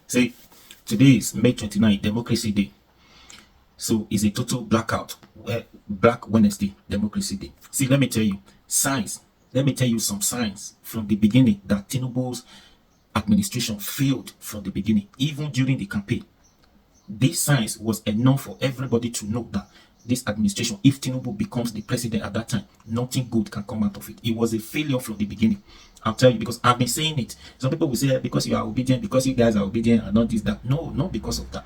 Say, today is May 29, Democracy Day. So it's a total blackout, Black Wednesday, Democracy Day. See, let me tell you, signs. Let me tell you some signs from the beginning that Tinubu's administration failed from the beginning, even during the campaign. These signs was enough for everybody to know that this administration, if Tinubu becomes the president at that time, nothing good can come out of it. It was a failure from the beginning. I'll tell you, because I've been saying it. Some people will say, because you are obedient, because you guys are obedient, and not this, that. No, not because of that.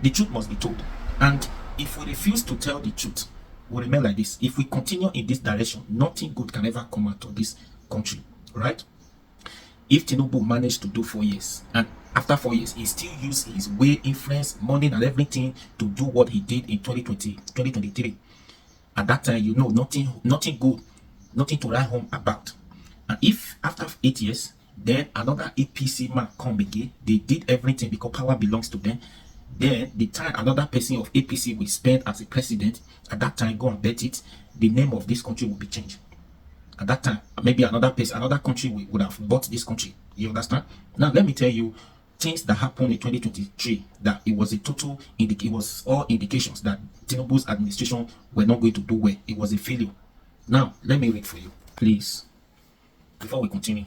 The truth must be told. And if we refuse to tell the truth, we'll remain like this. If we continue in this direction, nothing good can ever come out of this country, right? If Tinubu managed to do 4 years, and after 4 years, he still used his way, influence, money, and everything to do what he did in 2023. At that time, nothing good, nothing to write home about. And if after 8 years, then another APC man come again, they did everything because power belongs to them. Then the time another person of APC will spend as a president, at that time, go and bet it, the name of this country will be changed. At that time, maybe another person, another country would have bought this country. You understand? Now, let me tell you things that happened in 2023, that it was a total, it was all indications that Tinubu's administration were not going to do well. It was a failure. Now, let me read for you, please. Before we continue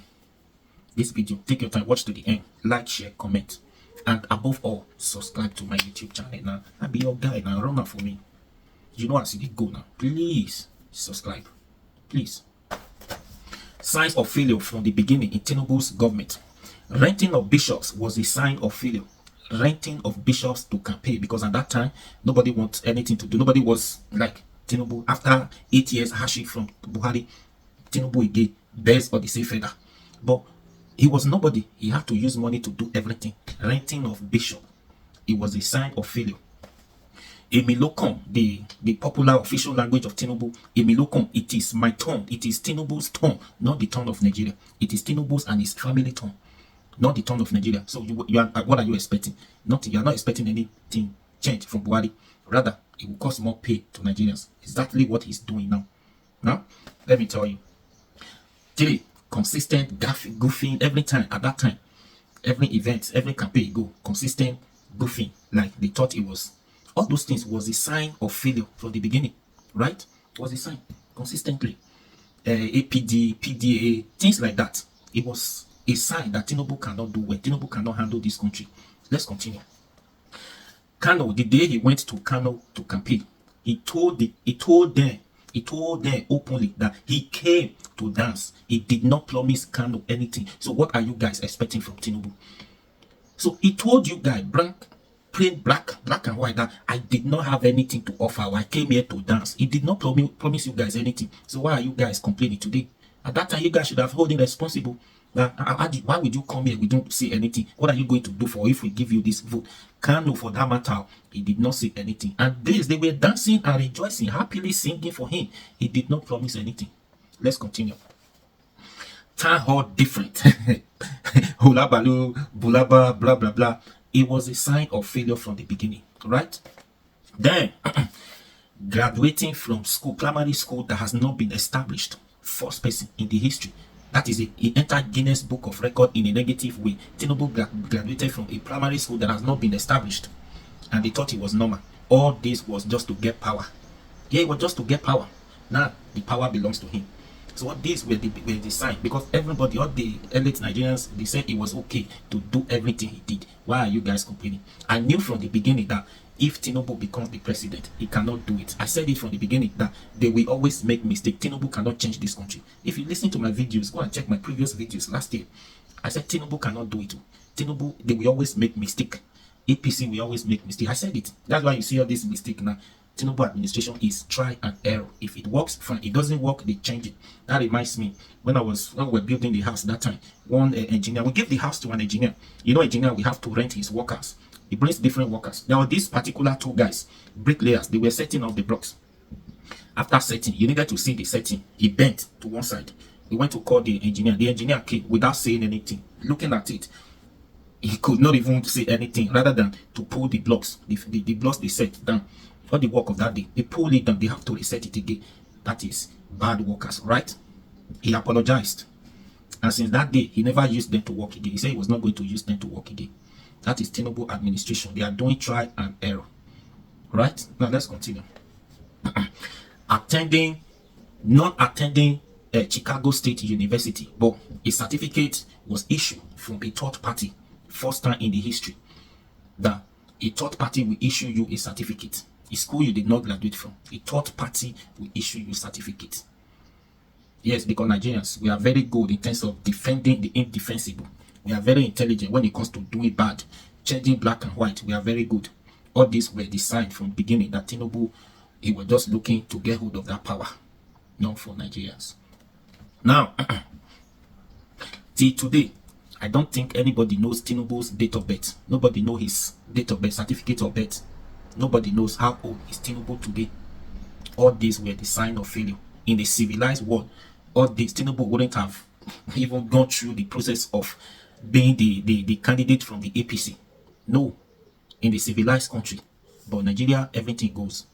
this video, take your time, watch to the end, like, share, comment, and above all, subscribe to my YouTube channel. Now, I'll be your guy now, run out for me. You know, as you go now, please subscribe, please. Signs of failure from the beginning in Tinubu's government. Renting of bishops was a sign of failure. Renting of bishops to campaign, because at that time, nobody wants anything to do. Nobody was like Tinubu. After 8 years hardship from Buhari, Tinubu again bears or the same feather. But he was nobody. He had to use money to do everything. Renting of bishop, it was a sign of failure. Emilokom, the popular official language of Tinubu, Emilokom, it is my turn. It is Tinubu's turn, not the turn of Nigeria. It is Tinubu's and his family turn, not the turn of Nigeria. So you are, what are you expecting? Nothing. You are not expecting anything change from Buhari. Rather, it will cause more pay to Nigerians. Exactly what he's doing now. Now, let me tell you. 3, consistent goofing every time. At that time, every event, every campaign go, consistent goofing, like they thought it was. All those things was a sign of failure from the beginning, right? It was a sign, consistently. APD, PDA, things like that. It was a sign that Tinubu cannot do well. Tinubu cannot handle this country. Let's continue. Kano, the day he went to Kano to campaign, he told them openly that he came to dance. He did not promise Kano anything. So what are you guys expecting from Tinubu? So he told you guys, plain black and white, that I did not have anything to offer. I came here to dance. He did not promise you guys anything. So why are you guys complaining today? At that time, you guys should have held him responsible. Why would you come here? We don't say anything. What are you going to do for if we give you this vote? Kano, for that matter, he did not say anything. And they were dancing and rejoicing, happily singing for him. He did not promise anything. Let's continue. Town hall different. Hula balu, bulaba, blah, blah, blah. It was a sign of failure from the beginning, right? Then, graduating from school, primary school that has not been established. First person in the history. That is it. He entered Guinness Book of Record in a negative way. Tinubu graduated from a primary school that has not been established. And they thought it was normal. All this was just to get power. Yeah, it was just to get power. Now, the power belongs to him. So what these were the sign, because everybody, all the elite Nigerians, they said it was okay to do everything he did. Why are you guys complaining? I knew from the beginning that if Tinubu becomes the president, he cannot do it. I said it from the beginning that they will always make mistakes. Tinubu cannot change this country. If you listen to my videos, go and check my previous videos last year. I said Tinubu cannot do it. Tinubu, they will always make mistake. APC will always make mistake. I said it. That's why you see all this mistake now. Tinubu administration is try and error. If it works, fine. It doesn't work, they change it. That reminds me, when we were building the house that time, one engineer, we give the house to an engineer. You know, engineer, we have to rent his workers. He brings different workers. Now, these particular 2 guys, bricklayers, they were setting up the blocks. After setting, you needed to see the setting. He bent to one side. We went to call the engineer. The engineer came without saying anything. Looking at it, he could not even say anything, rather than to pull the blocks. The blocks they set down for the work of that day. They pull it down, they have to reset it again. That is bad workers, right? He apologized. And since that day, he never used them to work again. He said he was not going to use them to work again. That is Tinubu administration. They are doing trial and error. Right? Now let's continue. Attending, not attending Chicago State University, but a certificate was issued from a third party. First time in the history that a third party will issue you a certificate. A school you did not graduate from, a third party will issue you a certificate. Yes, because Nigerians, we are very good in terms of defending the indefensible. We are very intelligent when it comes to doing bad, changing black and white. We are very good. All these were designed from the beginning that Tinubu, he was just looking to get hold of that power, not for Nigerians. Now, till today, I don't think anybody knows Tinubu's date of birth. Nobody knows his date of birth, certificate of birth. Nobody knows how old is Tinubu today. All these were the sign of failure. In the civilized world, all these, Tinubu wouldn't have even gone through the process of being the candidate from the APC. No, in the civilized country. But Nigeria, everything goes.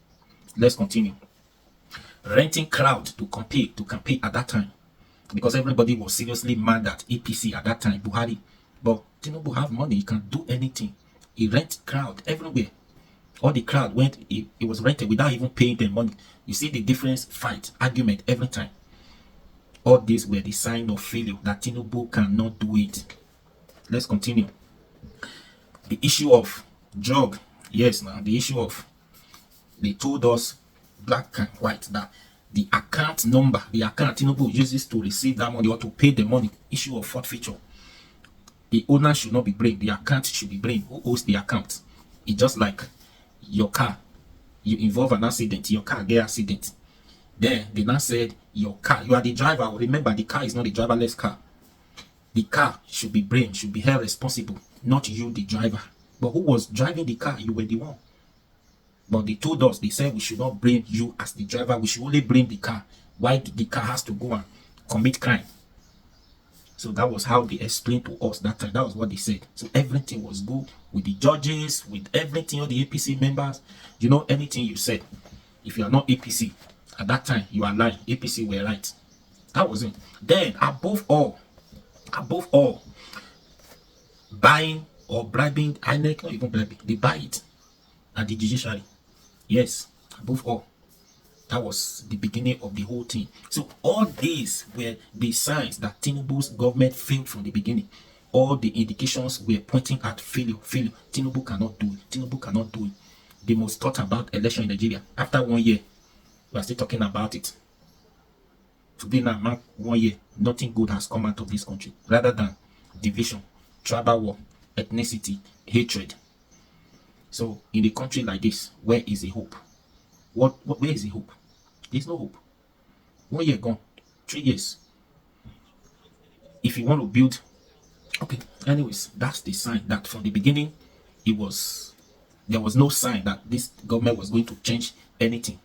Let's continue. Renting crowd to campaign at that time. Because everybody was seriously mad at APC at that time, Buhari. But Tinubu have money, he can do anything. He rent crowd everywhere. All the crowd went, it was rented without even paying them money. You see the difference, fight, argument every time. All these were the sign of failure, that Tinubu cannot do it. Let's continue. The issue of drug. Yes, now the issue of, they told us black and white that the account number, the account Tinubu uses to receive that money or to pay the money, issue of forfeiture. The owner should not be blamed. The account should be blamed. Who owes the account? It's just like your car. You involve an accident, your car get accident. Then they now said your car, you are the driver. Remember, the car is not a driverless car. The car should be blamed, should be held responsible, not you, the driver. But who was driving the car? You were the one. But they told us, they said we should not blame you as the driver, we should only blame the car. Why the car has to go and commit crime? So that was how they explained to us that time. That was what they said. So everything was good with the judges, with everything, all the APC members. You know, anything you said, if you are not APC, at that time, you are lying. APC were right. That was it. Then, above all, buying or bribing, INEC, not even bribing, they buy it at the judiciary. Yes, above all. That was the beginning of the whole thing. So all these were the signs that Tinubu's government failed from the beginning. All the indications were pointing at failure. Tinubu cannot do it. Tinubu cannot do it. The most thought about election in Nigeria. After 1 year, we are still talking about it. Today now, 1 year, nothing good has come out of this country. Rather than division, tribal war, ethnicity, hatred. So in a country like this, where is the hope? Where is the hope? There's no hope. 1 year gone, 3 years. If you want to build, okay. Anyways, that's the sign that from the beginning, there was no sign that this government was going to change anything.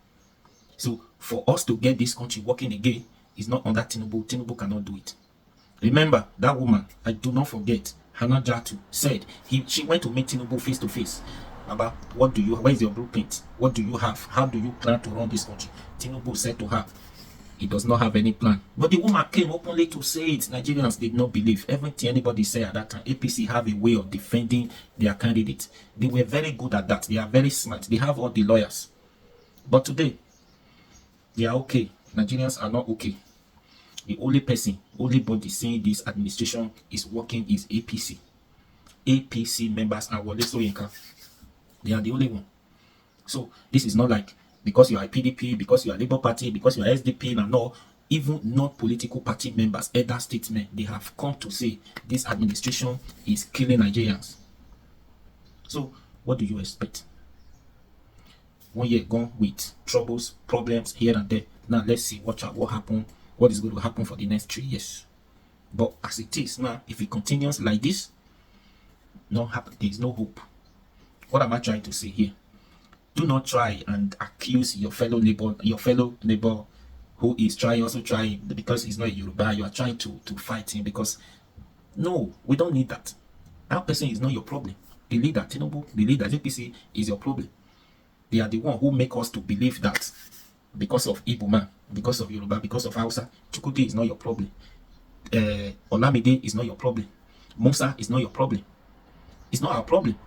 So for us to get this country working again, is not under Tinubu. Tinubu cannot do it. Remember that woman, I do not forget, Hannah Jatu said she went to meet Tinubu face to face. About where is your blueprint? What do you have? How do you plan to run this country? Tinubu said to her, he does not have any plan. But the woman came openly to say it. Nigerians did not believe everything anybody said at that time. APC have a way of defending their candidate. They were very good at that. They are very smart. They have all the lawyers. But today, they are okay. Nigerians are not okay. The only body saying this administration is working is APC. APC members are Wole Soyinka. They are the only one. So this is not like because you are a PDP, because you are Labour Party, because you are SDP, and no, even non-political party members, elder statesmen, they have come to say this administration is killing Nigerians. So what do you expect? 1 year gone with troubles, problems here and there. Now let's see what happened, what is going to happen for the next 3 years. But as it is now, if it continues like this, there is no hope. What am I trying to say here? Do not try and accuse your fellow neighbor who is also trying because he's not a Yoruba. You are trying to fight him because no, we don't need that. That person is not your problem. The leader, Tinubu, the leader, APC is your problem. They are the one who make us to believe that because of Igbo man, because of Yoruba, because of Hausa, Chukwudi is not your problem. Olamide is not your problem. Musa is not your problem. It's not our problem.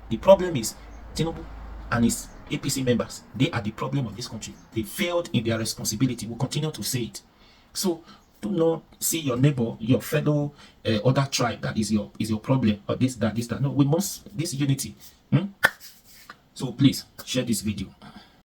The problem is Tinubu and his APC members. They are the problem of this country. They failed in their responsibility. We'll continue to say it. So do not see your neighbor, your fellow other tribe that is your problem, or this, that, this, that. No, we must this unity. So please share this video.